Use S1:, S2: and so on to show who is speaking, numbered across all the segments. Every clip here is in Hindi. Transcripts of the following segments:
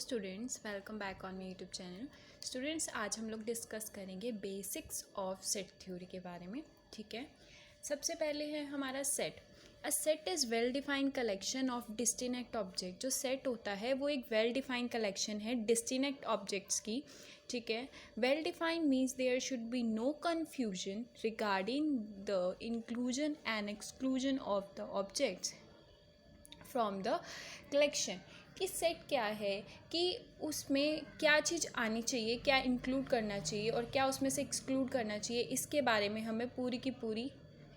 S1: Students, welcome back on my YouTube channel. Students, आज हम लोग डिस्कस करेंगे बेसिक्स ऑफ सेट थ्योरी के बारे में। ठीक है, सबसे पहले है हमारा set. A set is well defined collection of distinct object. जो सेट होता है वो एक वेल डिफाइंड कलेक्शन है डिस्टिनेक्ट ऑब्जेक्ट्स की। ठीक है, well defined means there should be no confusion regarding the inclusion and exclusion of the objects from the collection. कि सेट क्या है, कि उसमें क्या चीज़ आनी चाहिए, क्या इंक्लूड करना चाहिए और क्या उसमें से एक्सक्लूड करना चाहिए, इसके बारे में हमें पूरी की पूरी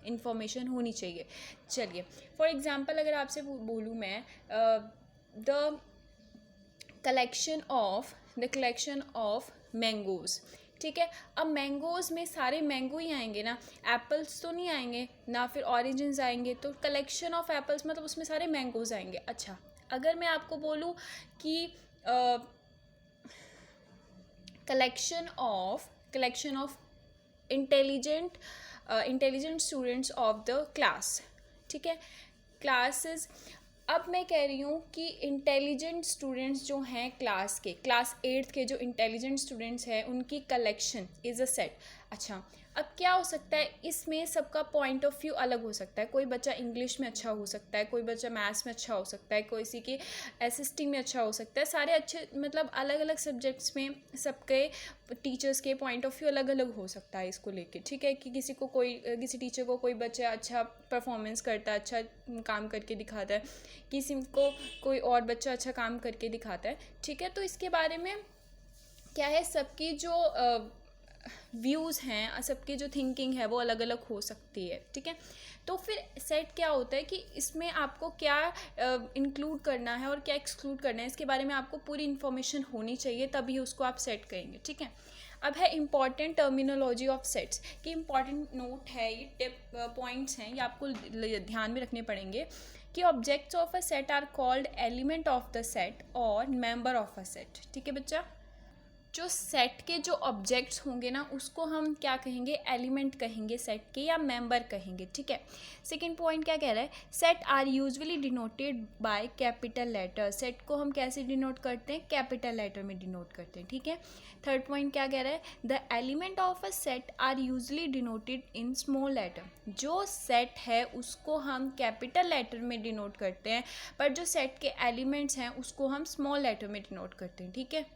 S1: इन्फॉर्मेशन होनी चाहिए। चलिए, फॉर एग्ज़ाम्पल अगर आपसे बोलूँ मैं द कलेक्शन ऑफ मैंगोज़। ठीक है, अब मैंगोज़ में सारे मैंगो ही आएंगे ना, एप्पल्स तो नहीं आएंगे ना, फिर ऑरेंजेस आएंगे। तो कलेक्शन ऑफ एप्पल्स मतलब उसमें सारे मैंगोज़ आएंगे। अच्छा, अगर मैं आपको बोलूँ कि collection of intelligent students of the class. ठीक है, क्लासेस। अब मैं कह रही हूँ कि इंटेलिजेंट स्टूडेंट्स जो हैं क्लास 8th के जो इंटेलिजेंट स्टूडेंट्स हैं उनकी कलेक्शन इज़ अ सेट। अच्छा, अब क्या हो सकता है, इसमें सबका पॉइंट ऑफ व्यू अलग हो सकता है। कोई बच्चा इंग्लिश में अच्छा हो सकता है, कोई बच्चा मैथ्स में अच्छा हो सकता है, कोई सी की एसएसटी में अच्छा हो सकता है। सारे अच्छे मतलब अलग अलग सब्जेक्ट्स में सबके टीचर्स के पॉइंट ऑफ व्यू अलग अलग हो सकता है इसको लेके। ठीक है, कि किसी टीचर को कोई बच्चा अच्छा परफॉर्मेंस करता है, अच्छा काम करके दिखाता है, किसी को कोई और बच्चा अच्छा काम करके दिखाता है। ठीक है, तो इसके बारे में क्या है, सबकी जो व्यूज़ हैं, सबकी जो थिंकिंग है वो अलग अलग हो सकती है। ठीक है, तो फिर सेट क्या होता है कि इसमें आपको क्या इंक्लूड करना है और क्या एक्सक्लूड करना है, इसके बारे में आपको पूरी इन्फॉर्मेशन होनी चाहिए, तभी उसको आप सेट करेंगे। ठीक है, अब है इम्पॉर्टेंट टर्मिनोलॉजी ऑफ सेट्स। कि इम्पॉर्टेंट नोट है, ये टिप पॉइंट्स हैं, ये आपको ध्यान में रखने पड़ेंगे। कि objects of a set are called element of the set और मेंबर ऑफ अ सेट। ठीक है बच्चा, जो सेट के जो ऑब्जेक्ट्स होंगे ना उसको हम क्या कहेंगे, एलिमेंट कहेंगे सेट के, या मेंबर कहेंगे। ठीक है, सेकंड पॉइंट क्या कह रहा है, set are usually denoted by capital letter. Set को हम कैसे डिनोट करते हैं, कैपिटल लेटर में डिनोट करते हैं। ठीक है, थर्ड पॉइंट क्या कह रहा है, the element of a set are usually denoted in small letter. जो सेट है उसको हम कैपिटल लेटर में डिनोट करते हैं, पर जो सेट के एलिमेंट्स हैं उसको हम स्मॉल लेटर में डिनोट करते हैं। ठीक है,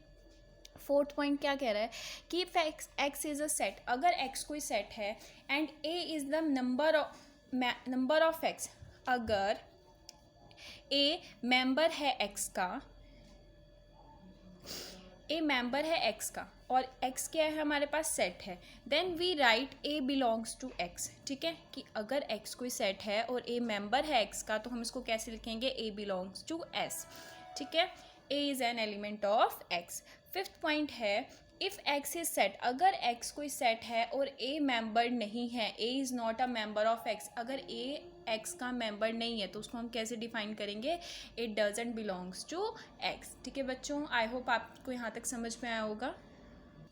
S1: फोर्थ पॉइंट क्या कह रहा है कि if x is a set, अगर एक्स कोई सेट है and A is the number of X, अगर ए मेंबर है एक्स का, ए मेंबर है एक्स का और एक्स क्या है हमारे पास सेट है, then we write A belongs to X. ठीक है, कि अगर एक्स कोई सेट है और ए मेंबर है एक्स का तो हम इसको कैसे लिखेंगे, ए बिलोंग्स टू एस। ठीक है, A is an element of X. Fifth point है, इफ़ एक्स इज सेट, अगर एक्स कोई सेट है और ए मेंबर नहीं है, A is not a member of X, अगर ए एक्स का मेंबर नहीं है तो उसको हम कैसे डिफाइन करेंगे, it doesn't belongs to X. ठीक है बच्चों, आई होप आपको यहाँ तक समझ में आया होगा।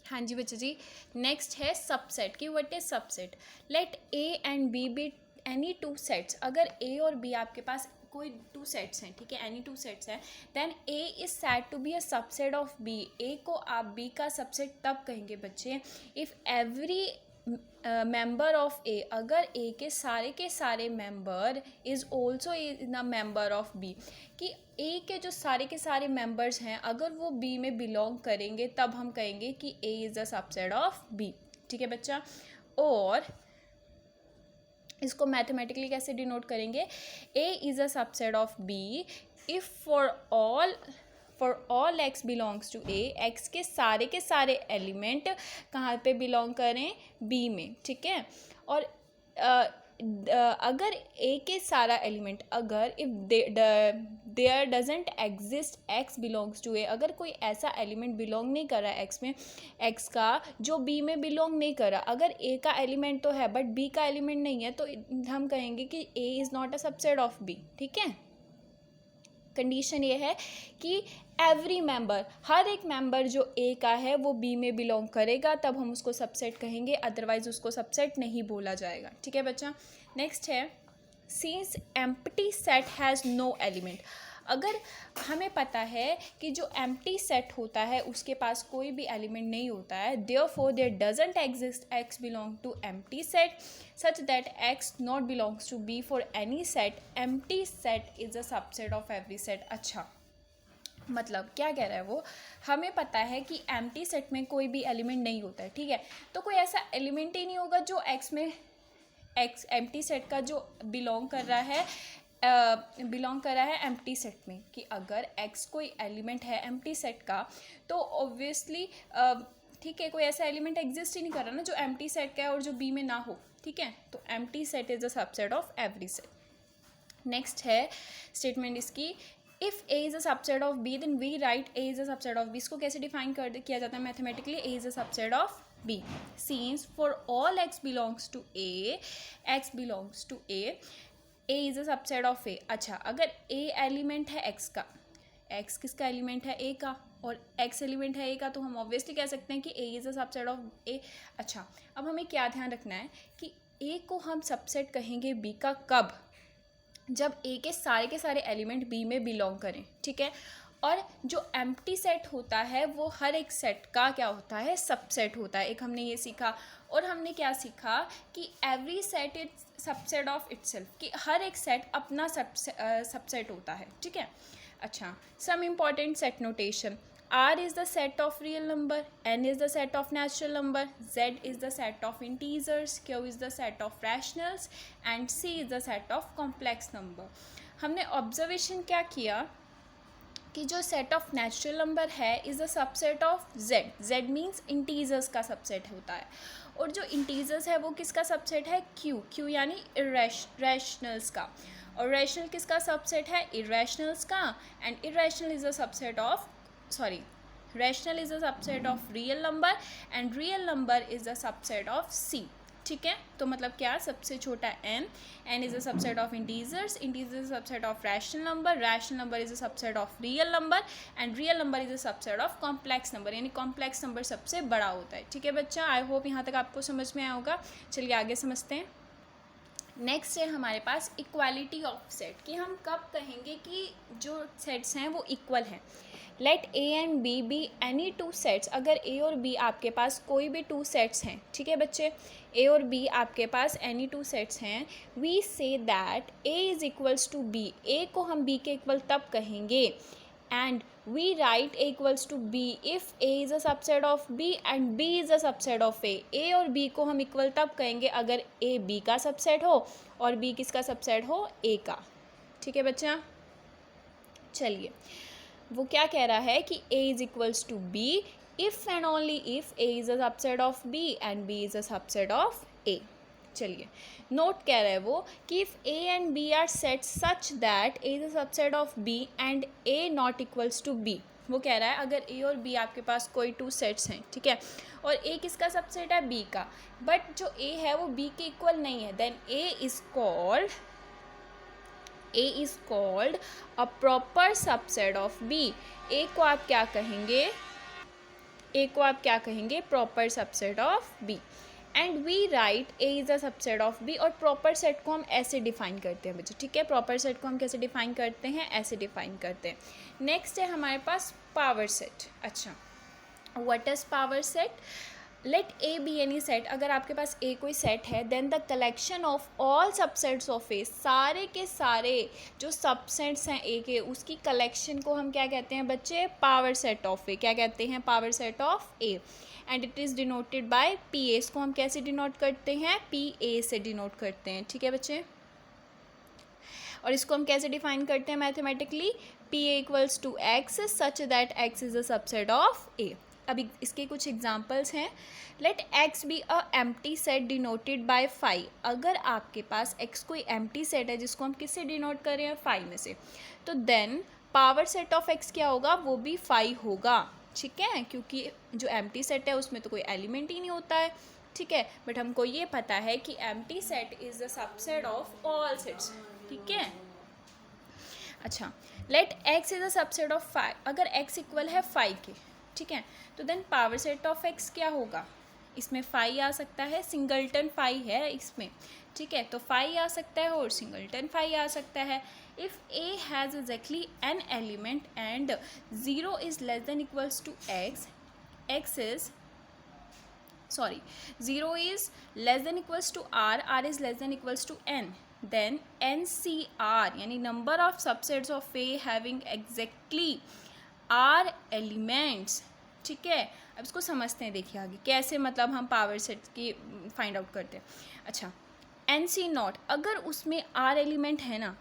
S1: हाँ जी बच्चे जी, नेक्स्ट है सबसेट। कि what is subset, let A and B be any two sets. अगर ए और बी आपके पास कोई टू सेट्स हैं, ठीक है, एनी टू सेट्स हैं, then A is said to be a subset of B. A को आप बी का सबसेट तब कहेंगे बच्चे, if every member of A, अगर ए के सारे member is also in a member of B. कि ए के जो सारे के सारे मेंबर्स हैं अगर वो बी में बिलोंग करेंगे तब हम कहेंगे कि A is a subset of B. ठीक है बच्चा, और इसको मैथमेटिकली कैसे डिनोट करेंगे, A is a subset of B if for all x belongs to A, X के सारे एलिमेंट कहाँ पे बिलोंग करें, बी में। ठीक है, और अगर ए के सारा एलिमेंट, अगर if there doesn't exist x belongs to A, अगर कोई ऐसा एलिमेंट बिलोंग नहीं कर रहा है एक्स में, एक्स का जो बी में बिलोंग नहीं कर रहा, अगर ए का एलिमेंट तो है बट बी का एलिमेंट नहीं है, तो हम कहेंगे कि A is not a subset of B. ठीक है, कंडीशन ये है कि एवरी मेंबर, हर एक मेंबर जो ए का है वो बी में बिलोंग करेगा, तब हम उसको सबसेट कहेंगे, अदरवाइज उसको सबसेट नहीं बोला जाएगा। ठीक है बच्चा, नेक्स्ट है, since empty set has no element. अगर हमें पता है कि जो एम्प्टी सेट होता है उसके पास कोई भी एलिमेंट नहीं होता है, therefore there doesn't exist x belong to empty set such that x not belongs to b for any set, empty set is a subset of every set. अच्छा, मतलब क्या कह रहा है वो, हमें पता है कि एम्प्टी सेट में कोई भी एलिमेंट नहीं होता है, ठीक है, तो कोई ऐसा एलिमेंट ही नहीं होगा जो एक्स में, एक्स एम्प्टी सेट का जो बिलोंग कर रहा है एम्प्टी सेट में, कि अगर एक्स कोई एलिमेंट है एम्प्टी सेट का तो ऑब्वियसली ठीक है, कोई ऐसा एलिमेंट एग्जिस्ट ही नहीं कर रहा ना जो एम्प्टी सेट का है और जो बी में ना हो, ठीक है, तो empty set is a subset of every set. Next है स्टेटमेंट इसकी, if A is a subset of B then we write A is a subset of B. इसको कैसे डिफाइन किया जाता है mathematically, A is a subset of B means for all x belongs to A, x belongs to A is a subset of A. अच्छा, अगर ए एलिमेंट है एक्स का, एक्स किसका एलिमेंट है, ए का, और एक्स एलिमेंट है ए का, तो हम ऑब्वियसली कह सकते हैं कि A is a subset of A. अच्छा, अब हमें क्या ध्यान रखना है कि ए को हम सबसेट कहेंगे बी का कब, जब ए के सारे एलिमेंट बी में बिलोंग करें, ठीक है, और जो एम्प्टी सेट होता है वो हर एक सेट का क्या होता है, सबसेट होता है। एक हमने ये सीखा, और हमने क्या सीखा कि every set is subset of itself, कि हर एक सेट अपना सबसेट होता है, ठीक है। अच्छा, some important set notation, R is the set of real number, N is the set of natural number, Z is the set of integers, Q is the set of rationals and C is the set of complex number। हमने ऑब्जर्वेशन क्या किया कि जो सेट ऑफ नेचुरल नंबर है is a subset of Z, Z means integers का सबसेट होता है, और जो इंटीजर्स है वो किसका सबसेट है, Q यानी रैशनल्स का, और रैशनल किसका सबसेट है, इरेशनल्स का, and irrational is a subset of rational is a subset of real number and real number is a subset of C, ठीक है। तो मतलब क्या, सबसे छोटा n is a subset of integers is a subset of rational number is a subset of real number and real number is a subset of complex number, यानी complex number सबसे बड़ा होता है, ठीक है बच्चा। आई होप यहाँ तक आपको समझ में आया होगा। चलिए आगे समझते हैं। नेक्स्ट है हमारे पास इक्वालिटी ऑफ सेट, कि हम कब कहेंगे कि जो सेट्स हैं वो इक्वल हैं। Let A and B be any two sets, अगर ए और बी आपके पास कोई भी टू सेट्स हैं, ठीक है बच्चे, ए और बी आपके पास एनी टू सेट्स हैं, we say that A is equals to B, A को हम बी के इक्वल तब कहेंगे, and we write A equals to B if A is a subset of B and B is a subset of A. A और बी को हम इक्वल तब कहेंगे अगर ए बी का सबसेट हो और बी किसका सबसेट हो, ए का, ठीक है बच्चा। चलिए, वो क्या कह रहा है कि a is equals to B if and only if a is a subset of b and b is a subset of a। चलिए, नोट कह रहा है वो कि if a and b are set such that a is a subset of b and a not equals to b। वो कह रहा है अगर a और b आपके पास कोई टू सेट्स हैं, ठीक है, और a किसका सबसेट है, b का, बट जो a है वो b के इक्वल नहीं है, then A is called a proper subset of B। A को आप क्या कहेंगे, A को आप क्या कहेंगे, proper subset of B, and we write A is a subset of B। और proper set को हम ऐसे डिफाइन करते हैं बच्चे, ठीक है, proper set को हम कैसे डिफाइन करते हैं, ऐसे डिफाइन करते हैं। नेक्स्ट है हमारे पास पावर सेट। अच्छा, what is power set? Let A be any set, अगर आपके पास ए कोई सेट है, then the collection of all subsets of A, सारे के सारे जो सबसेट्स हैं ए के, उसकी कलेक्शन को हम क्या कहते हैं बच्चे, पावर सेट ऑफ ए। क्या कहते हैं, power set of A, and it is denoted by P A. इसको हम कैसे डिनोट करते हैं, पी ए से डिनोट करते हैं, ठीक है बच्चे। और इसको हम कैसे डिफाइन करते हैं mathematically, P A equals to x such that x is a subset of A. अभी इसके कुछ एग्जांपल्स हैं। Let x be a empty set denoted by 5। अगर आपके पास एक्स कोई एम्प्टी सेट है जिसको हम किससे डिनोट कर रहे हैं, 5 में से, तो then power set of X क्या होगा, वो भी 5 होगा, ठीक है, क्योंकि जो एम्प्टी सेट है उसमें तो कोई एलिमेंट ही नहीं होता है, ठीक है, बट हमको ये पता है कि empty set is the subset of all sets, ठीक है। अच्छा, let X is a subset of 5। अगर एक्स इक्वल है 5 के, ठीक है, तो then power set of X क्या होगा, इसमें फाई आ सकता है, सिंगलटन फाई है इसमें, ठीक है, तो फाई आ सकता है और सिंगलटन फाई आ सकता है। If A has exactly N element and 0 is less than equals to X, X is 0 is less than equals to r is less than equals to n, then NCR यानी number of subsets of A having exactly r elements, ठीक है। अब इसको समझते हैं, देखिए आगे कैसे मतलब हम पावर सेट की फाइंड आउट करते हैं। अच्छा, NC नॉट, अगर उसमें r एलिमेंट है ना,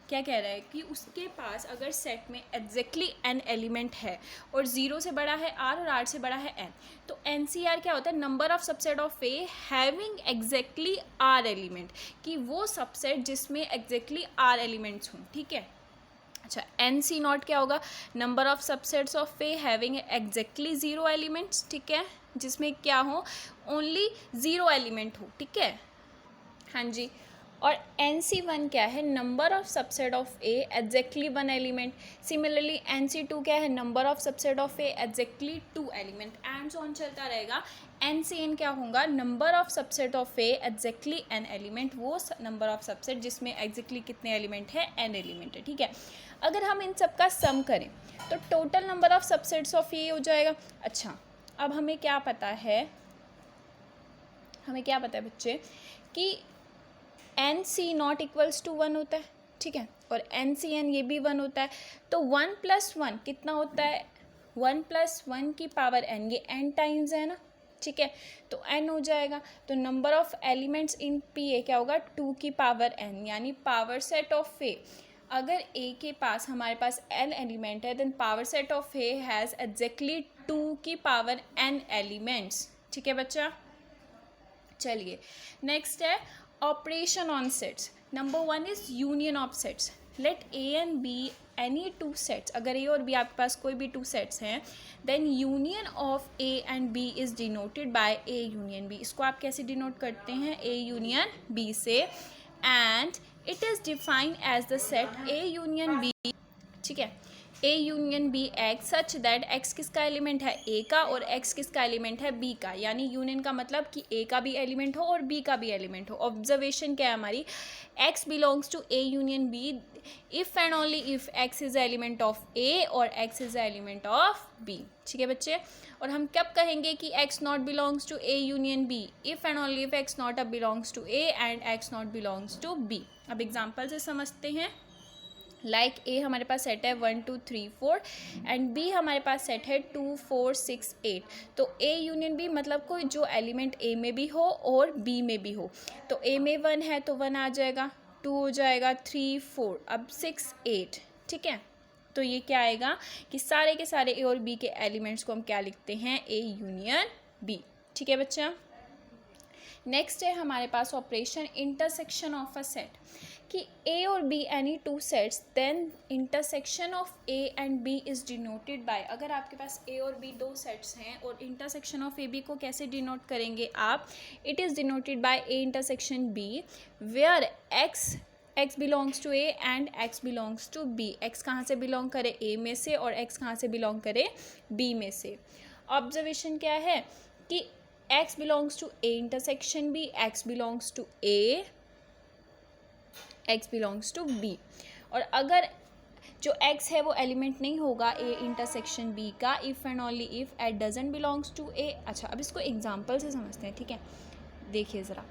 S1: क्या कह रहा है कि उसके पास अगर सेट में एग्जैक्टली n एलिमेंट है और 0 से बड़ा है r और r से बड़ा है n, तो NCR क्या होता है, number of subset of A having exactly r element, कि वो सबसेट जिसमें एग्जैक्टली r एलिमेंट्स हों, ठीक है। अच्छा, NC नॉट क्या होगा, number of subsets of A having exactly 0 elements, ठीक है, जिसमें क्या हो, ओनली 0 एलिमेंट हो, ठीक है, हाँ जी। और NC1 क्या है, number of subset of A exactly 1 element. Similarly NC2 क्या है, number of subset of A exactly 2 element, and so on चलता रहेगा। NCN क्या होगा, number of subset of A exactly n element, वो नंबर ऑफ सबसेट जिसमें एग्जैक्टली कितने एलिमेंट है, n एलिमेंट है, ठीक है। अगर हम इन सब का सम करें तो total number of subsets of A हो जाएगा। अच्छा, अब हमें क्या पता है, बच्चे कि NC नॉट इक्वल्स टू 1 होता है, ठीक है, और NCN ये भी 1 होता है, तो 1 + 1 कितना होता है, 1 + 1 की पावर n, ये n टाइम्स है ना, ठीक है, तो n हो जाएगा। तो number of elements in PA क्या होगा, 2 की पावर n, यानी पावर सेट ऑफ A, अगर A के पास हमारे पास n एलिमेंट है, then power set of A has exactly 2 की पावर n एलिमेंट्स, ठीक है बच्चा। चलिए नेक्स्ट है operation on sets. Number 1 is union of sets. Let A and B any 2 sets, अगर A और B आपके पास कोई भी 2 सेट्स हैं, then union of A and B is denoted by A union B। इसको आप कैसे डिनोट करते हैं, A यूनियन B से, and it is defined as the set A union B, ठीक है, A union B X such that X किसका एलिमेंट है, A का, और एक्स किसका एलिमेंट है, B का। यानी यूनियन का मतलब कि A का भी एलिमेंट हो और B का भी एलिमेंट हो। ऑब्जर्वेशन क्या है हमारी, x belongs to A union B if and only if x is element of A और x is element of B, ठीक है बच्चे। और हम कब कहेंगे कि x not belongs to A union B, if and only if x not belongs to A and x not belongs to B। अब एग्जाम्पल से समझते हैं। लाइक A हमारे पास सेट है 1 2 3 4 एंड B हमारे पास सेट है 2 4 6 8। तो A यूनियन B मतलब कोई जो एलिमेंट A में भी हो और B में भी हो। तो A में 1 है तो 1 आ जाएगा, 2 हो जाएगा, 3 4, अब 6 8, ठीक है। तो ये क्या आएगा कि सारे के सारे A और B के एलिमेंट्स को हम क्या लिखते हैं, A यूनियन B, ठीक है बच्चा। नेक्स्ट है हमारे पास operation intersection of a set, कि A और B any 2 sets, then intersection of A and B is denoted by. अगर आपके पास A और B 2 सेट्स हैं और इंटरसेक्शन ऑफ A B को कैसे डिनोट करेंगे आप, it is denoted by A intersection B where x belongs to A and x belongs to B। x कहाँ से बिलोंग करे, A में से, और x कहाँ से बिलोंग करे, B में से। ऑब्जर्वेशन क्या है कि x belongs to A intersection B, x belongs to A, x belongs to B। और अगर जो x है वो एलिमेंट नहीं होगा A इंटरसेक्शन B का, if and only if it doesn't belongs to A। अच्छा, अब इसको एग्जांपल से समझते हैं, ठीक है। देखिए ज़रा,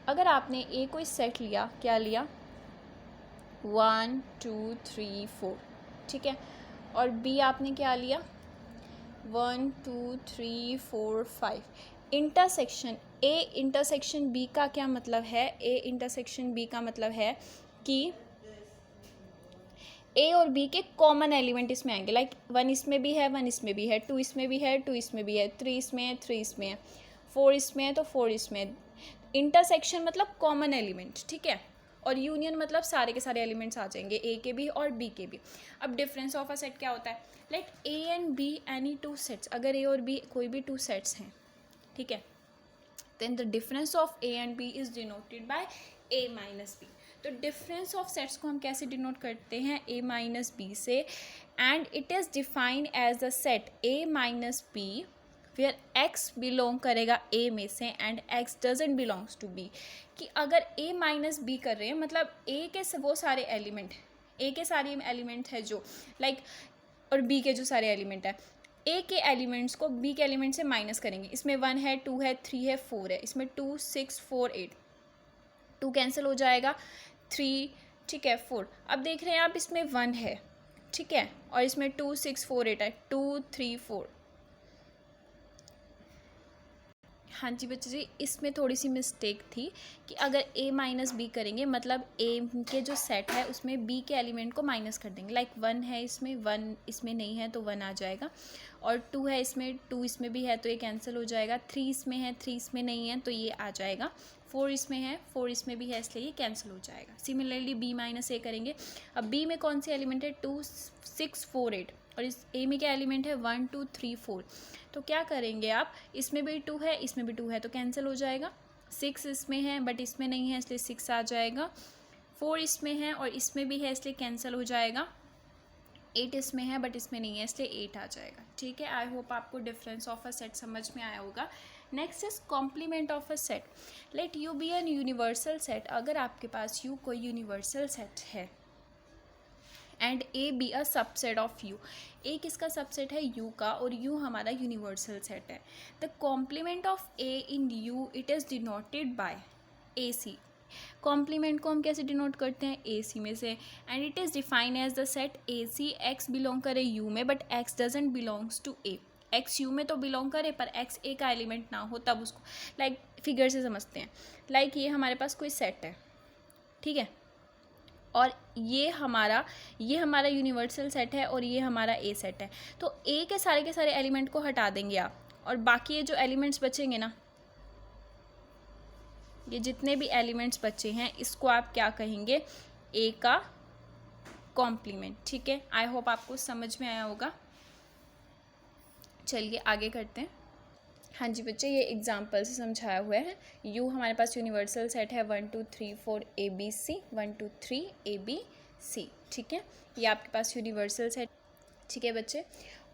S1: अगर आपने A कोई सेट लिया, क्या लिया, 1 2 3 4, ठीक है, और B आपने क्या लिया, 1 2 3 4 5। इंटरसेक्शन A इंटरसेक्शन B का क्या मतलब है, A इंटरसेक्शन B का मतलब है कि A और B के कॉमन एलिमेंट इसमें आएंगे। लाइक 1 इसमें भी है, 1 इसमें भी है, 2 इसमें भी है, 2 इसमें भी है, 3 इसमें है, 3 इसमें है, 4 इसमें है तो 4 इसमें है। इंटरसेक्शन मतलब कॉमन एलिमेंट, ठीक है, और यूनियन मतलब सारे के सारे एलिमेंट्स आ जाएंगे, A के भी और B के भी। अब डिफरेंस ऑफ अ सेट क्या होता है, like A and B any 2 sets, अगर A और B कोई भी 2 सेट्स हैं, ठीक है, then the difference of A and B is denoted by A minus B। तो डिफरेंस ऑफ सेट्स को हम कैसे डिनोट करते हैं, A माइनस B से, and it is defined as the set A minus B where X belong करेगा ए में से and X doesn't belongs to B, कि अगर ए माइनस बी कर रहे हैं मतलब ए के वो सारे एलिमेंट, ए के सारे एलिमेंट है जो लाइक और बी के जो सारे एलिमेंट है, ए के एलिमेंट्स को बी के एलिमेंट से माइनस करेंगे। इसमें 1 है, 2 है, 3 है, 4 है, इसमें 2 6 4 8, 2 कैंसिल हो जाएगा, 3 ठीक है 4। अब देख रहे हैं आप इसमें 1 है ठीक है और इसमें 2 6 4 8 है, 2 3 4। हाँ जी बच्चे जी, इसमें थोड़ी सी मिस्टेक थी कि अगर a माइनस बी करेंगे मतलब a के जो सेट है उसमें b के एलिमेंट को माइनस कर देंगे। लाइक 1 है इसमें, 1 इसमें नहीं है तो 1 आ जाएगा, और 2 है इसमें, 2 इसमें भी है तो ये कैंसिल हो जाएगा, 3 इसमें है, 3 इसमें नहीं है तो ये आ जाएगा, 4 इसमें है, 4 इसमें भी है इसलिए ये कैंसिल हो जाएगा। सिमिलरली b माइनस ए करेंगे। अब b में कौन सी एलिमेंट है, 2 6 4 8, और इस a में क्या एलिमेंट है 1 2 3 4। तो क्या करेंगे आप, इसमें भी 2 है, इसमें भी 2 है तो कैंसिल हो जाएगा, 6 इसमें है बट इसमें नहीं है इसलिए 6 आ जाएगा, 4 इसमें है और इसमें भी है इसलिए कैंसिल हो जाएगा, 8 इसमें है बट इसमें नहीं है इसलिए 8 आ जाएगा। ठीक है, आई होप आपको डिफरेंस ऑफ अ सेट समझ में आया होगा। Next is complement of a set. Let U be an universal set. अगर आपके पास यू कोई यूनिवर्सल सेट है and A be a subset of U, A किसका सबसेट है, यू का, और यू हमारा यूनिवर्सल सेट है। The complement of A in U it is denoted by A C. Complement को हम कैसे डिनोट करते हैं, ए सी में से, and it is define as the set A C X belong करे यू में but X doesn't belongs to A. X U में तो बिलोंग करे पर एक्स ए का एलिमेंट ना हो तब उसको लाइक फिगर से समझते हैं। लाइक ये हमारे पास कोई सेट है ठीक है, और ये हमारा यूनिवर्सल सेट है और ये हमारा ए सेट है, तो ए के सारे एलिमेंट को हटा देंगे आप, और बाकी ये जो एलिमेंट्स बचेंगे ना, ये जितने भी एलिमेंट्स बचे हैं इसको आप क्या कहेंगे, ए का कॉम्प्लीमेंट। ठीक है, आई होप आपको समझ में आया होगा। चलिए आगे करते हैं। हाँ जी बच्चे, ये एग्जाम्पल से समझाया हुआ है। यू हमारे पास यूनिवर्सल सेट है 1 2 3 4 A B C, 1 2 3 A B C. ठीक है, ये आपके पास यूनिवर्सल सेट। ठीक है बच्चे,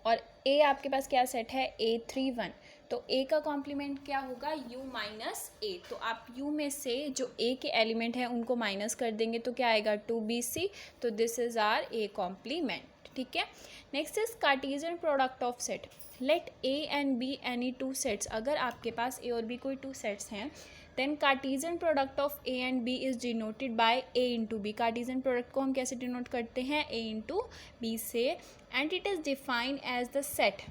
S1: और ए आपके पास क्या सेट है, ए 3 1, तो ए का कॉम्प्लीमेंट क्या होगा, यू माइनस ए। तो आप यू में से जो ए के एलिमेंट हैं उनको माइनस कर देंगे तो क्या आएगा 2 बी सी, तो this is are A complement. ठीक है, next is Cartesian product of set. Let A and B any two sets. अगर आपके पास ए और बी कोई 2 सेट्स हैं then Cartesian product of A and B is denoted by A into B. Cartesian product को हम कैसे डिनोट करते हैं, ए इंटू बी से, and it is defined as the set,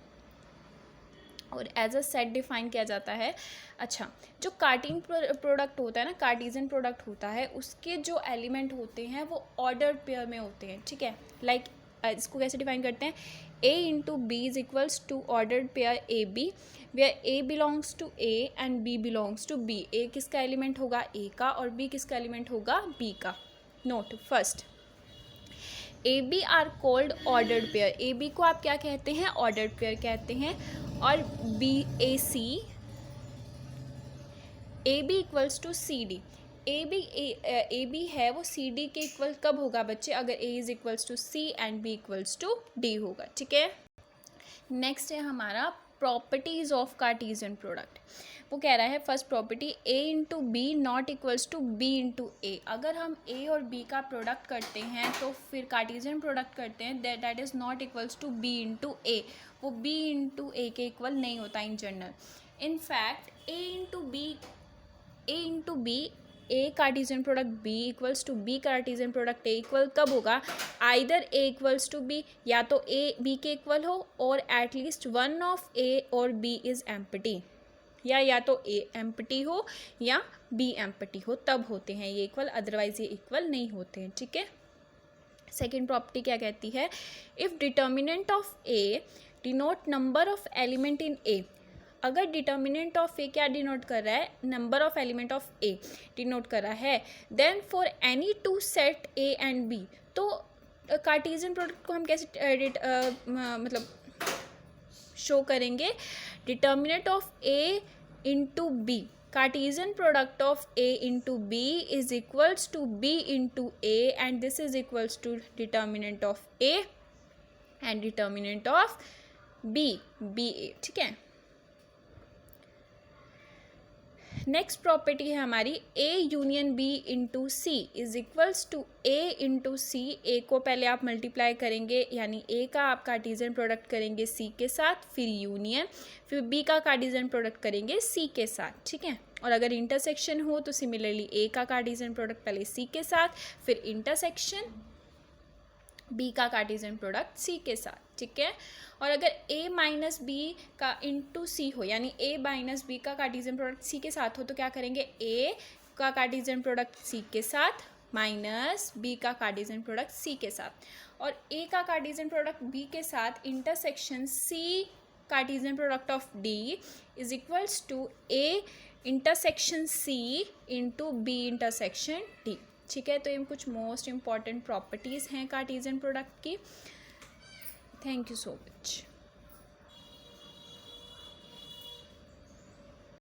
S1: और एज अ सेट डिफाइन किया जाता है। अच्छा, जो कार्टेशियन प्रोडक्ट होता है ना, कार्टेशियन प्रोडक्ट होता है, उसके जो एलिमेंट होते हैं वो ऑर्डर्ड पेयर में होते हैं। ठीक है, लाइक इसको कैसे डिफाइन करते हैं, a into B is equals to ordered pair A B, where a belongs to a and b belongs to b। a किसका एलिमेंट होगा, a का, और b किसका एलिमेंट होगा, b का। Note first, A B are called ordered pair. A B को आप क्या कहते हैं, ऑर्डर्ड पेयर कहते हैं, और B A C, A B equals to C D. A B है वो सी डी के इक्वल कब होगा बच्चे, अगर A is equals to C and B equals to D होगा। ठीक है, नेक्स्ट है हमारा प्रॉपर्टीज ऑफ कार्टेशियन प्रोडक्ट। वो कह रहा है first property, A into B not equals to B into A. अगर हम ए और बी का प्रोडक्ट करते हैं तो फिर कार्टेशियन प्रोडक्ट करते हैं, that is not equals to B into A. वो बी इंटू ए के इक्वल नहीं होता in general. In fact A into B, A Cartesian product B equals to B Cartesian product A equal कब होगा, either A equals to B, या तो ए बी के इक्वल हो, और एटलीस्ट वन ऑफ ए और बी इज एम्प्टी, या तो ए एम्प्टी हो या बी एम्प्टी हो, तब होते हैं ये इक्वल, अदरवाइज ये इक्वल नहीं होते हैं। ठीक है, सेकेंड प्रॉपर्टी क्या कहती है, if determinant of A denote number of element in A. अगर डिटर्मिनेंट ऑफ ए क्या डिनोट कर रहा है, number of element of A denote कर रहा है, then for any two set A and B, तो कार्टेशियन प्रोडक्ट को हम कैसे मतलब शो करेंगे, determinant of A into B, Cartesian product of A into B is equals to B into A, and this is equals to determinant of A and determinant of B, B A. ठीक है, नेक्स्ट प्रॉपर्टी है हमारी A union B into C is equals to A into C. A को पहले आप मल्टीप्लाई करेंगे, यानी ए का आप कार्टेशियन प्रोडक्ट करेंगे सी के साथ, फिर यूनियन, फिर बी का कार्टेशियन प्रोडक्ट करेंगे सी के साथ, ठीक है। और अगर इंटरसेक्शन हो तो सिमिलरली ए का कार्टेशियन प्रोडक्ट पहले सी के साथ, फिर इंटरसेक्शन बी का कार्टेशियन प्रोडक्ट सी के साथ, ठीक है। और अगर a माइनस बी का इंटू सी हो, यानी a माइनस बी का कार्टेशियन प्रोडक्ट सी के साथ हो, तो क्या करेंगे, a का कार्टेशियन प्रोडक्ट सी के साथ माइनस b का कार्टेशियन प्रोडक्ट c के साथ, और a का कार्टेशियन प्रोडक्ट b के साथ intersection c Cartesian product of d is equals to a intersection c into b intersection d, ठीक है। तो ये कुछ मोस्ट इंपॉर्टेंट प्रॉपर्टीज़ हैं कार्टेशियन प्रोडक्ट की। Thank you so much.